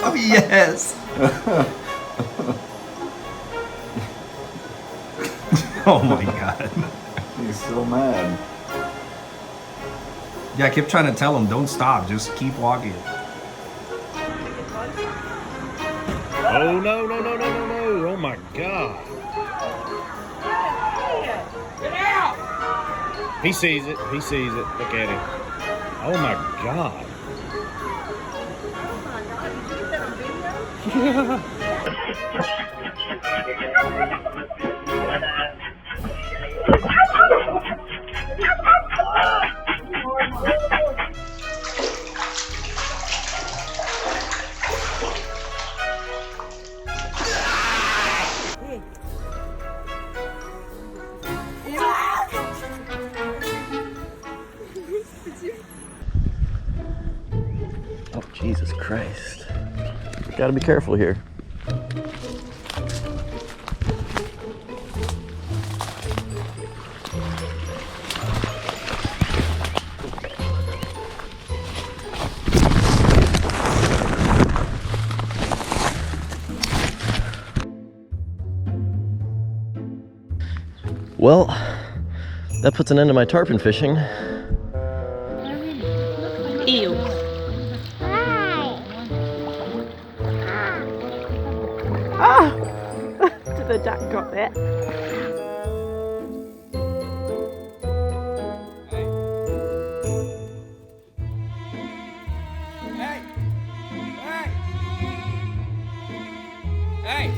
Oh yes. Oh my god. He's so mad. Yeah, I kept trying to tell him, don't stop, just keep walking. Oh no, no, no, no, no, no. Oh my god. Get out! He sees it. He sees it. Look at him. Oh my god. Oh, Jesus Christ. Gotta be careful here. Well, that puts an end to my tarpon fishing. Ew. Ah! The duck got that. Hey! Hey! Hey!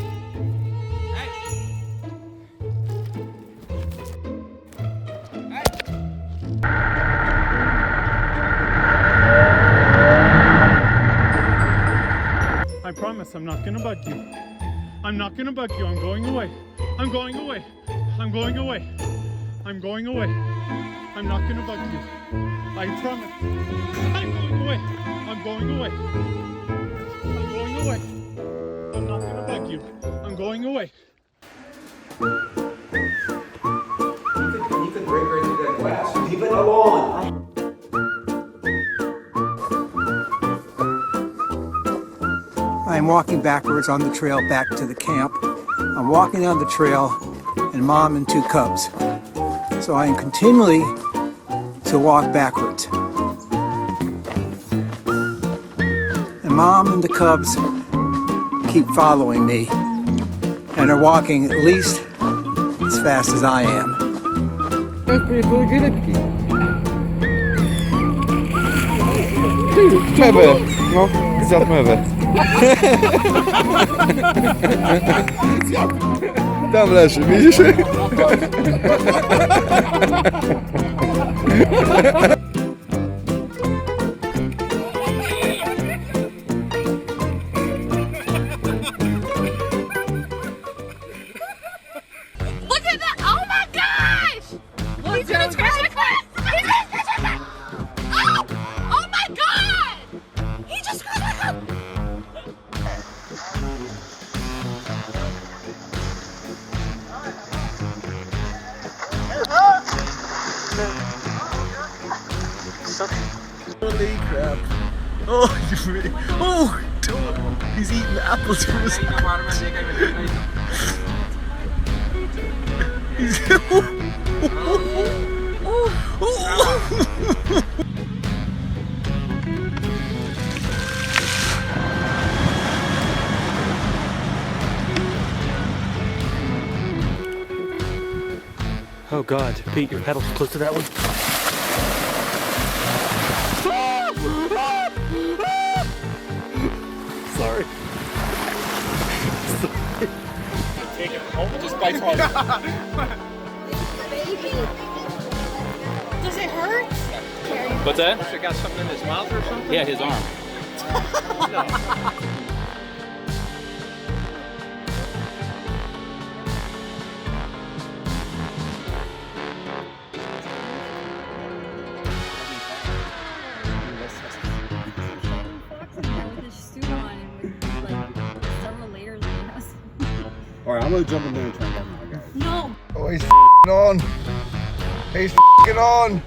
I promise I'm not gonna bug you. I'm not gonna bug you. I'm going away. I'm going away. I'm going away. I'm going away. I'm not gonna bug you. I promise. I'm going away. I'm going away. I'm going away. I'm not gonna bug you. I'm going away. You could break right through that glass. Leave it alone. I'm walking backwards on the trail back to the camp. I'm walking down the trail and Mom and two cubs. So I am continually to walk backwards. And Mom and the cubs keep following me and are walking at least as fast as I am. Clever. No, zjadł mewę. Tam leży, widzisz? Look at that! Oh my gosh! He's gonna scratch my foot! He's gonna scratch my foot! Oh! Oh my god! He just scratched my foot! Holy crap. Oh, you really. Oh, he's eating apples from his hand. Oh God, Pete, your pedal's close to that one. Sorry. Take it. Oh, just bites harder. Does it hurt? What's that? He got something in his mouth or something? Yeah, his arm. Alright, I'm gonna jump in there and try and get my guy. No. Oh, he's on. He's on.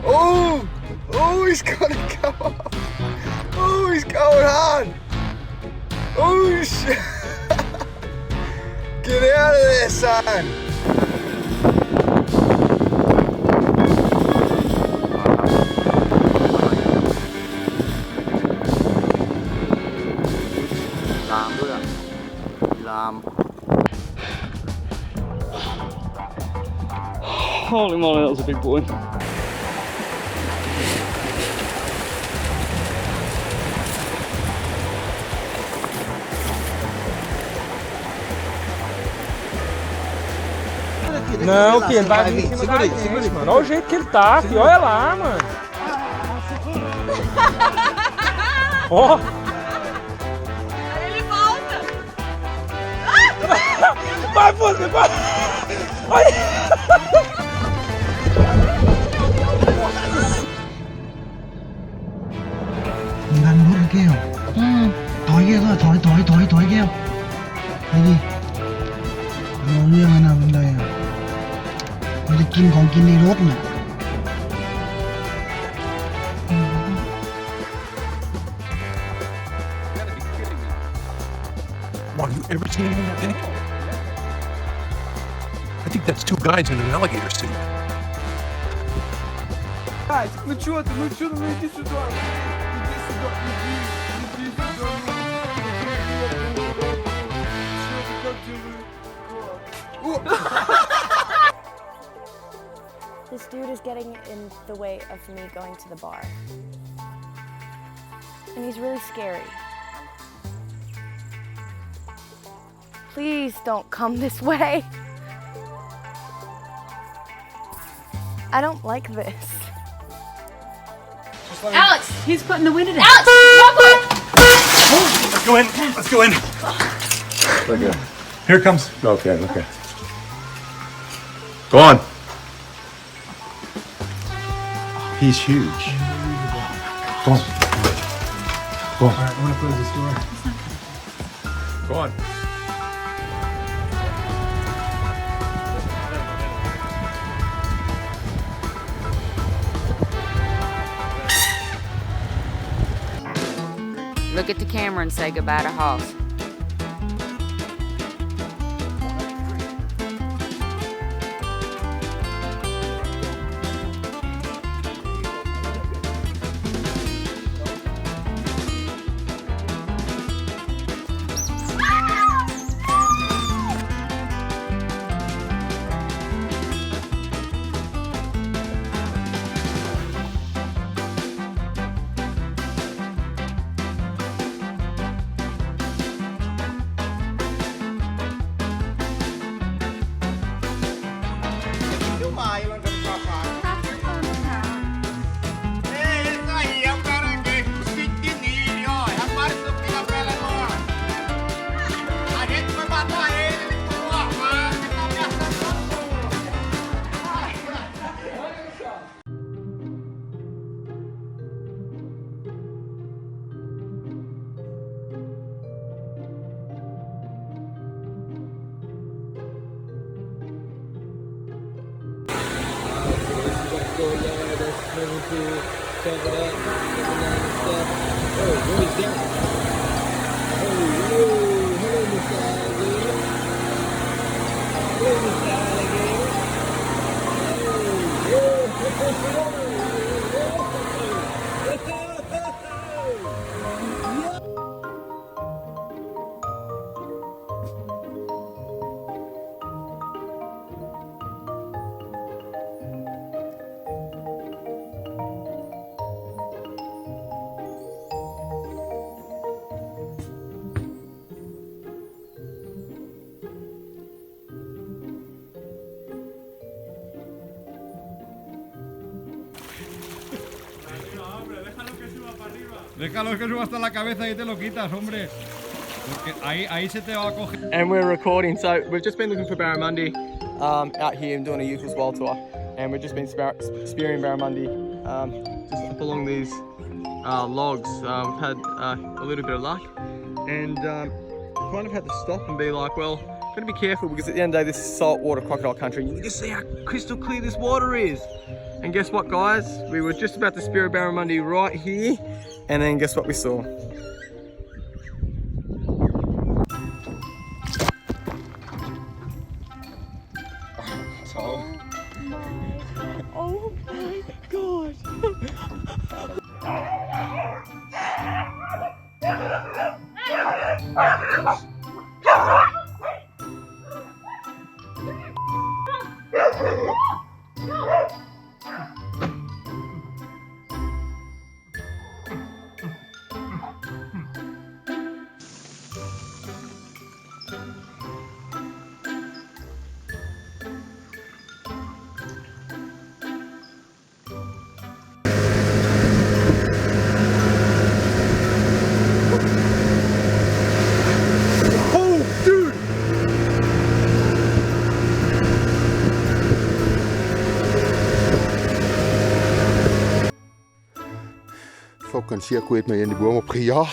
Oh! Oh, he's gonna go off. Oh, he's going on. Oh, shit. Get out of there, son. Holy moly, that was a big boy. Não, que ele vai vir em cima da gente, mano. Olha o jeito que ele tá, filho. Olha lá, mano. Ó. Ele volta. Vai, você vai. Olha.ดันรถแก้วถอยแก้วก็ถอยแก้วไปดิเราเรื่องอะไรนะมันเลยอ่ะมันจะกินของกินในรถน่ะ Wow, you ever seen anything like that? I think that's two guys in an alligator suit. Guys, ну чё ты, иди сюда. Иди сюда, иди сюда. This dude is getting in the way of me going to the bar. And he's really scary. Please don't come this way. I don't like this. Alex! He's putting the wind in it. Alex! Let's go in. Let's go in. Okay. Here it comes. Okay. Go on. He's huge. Go on. All right, I'm gonna close this door. Go on. Look at the camera and say goodbye to Hoss. Hello, Mr. Déjalo que suba hasta la cabeza y te lo quitas, hombre. Porque ahí se te va a coger. And we're recording, so we've just been looking for barramundi out here and doing a Eucalyptus wild tour, and we've just been spearing barramundi just up along these logs. We've had a little bit of luck, and kind of had to stop and be like, well, gotta be careful, because at the end of the day this is saltwater crocodile country, and you can see how crystal clear this water is. And guess what, guys? We were just about to spear a barramundi right here, and then guess what we saw? Oh my god. Kan circuit med en boom opgejaag.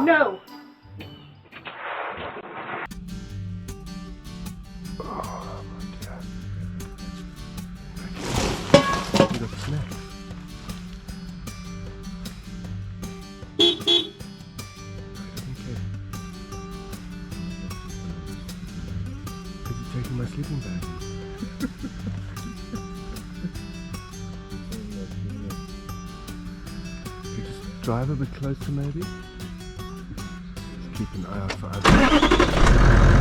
No. Taking my sleeping bag. If you just drive a bit closer, maybe. Just keep an eye out for others.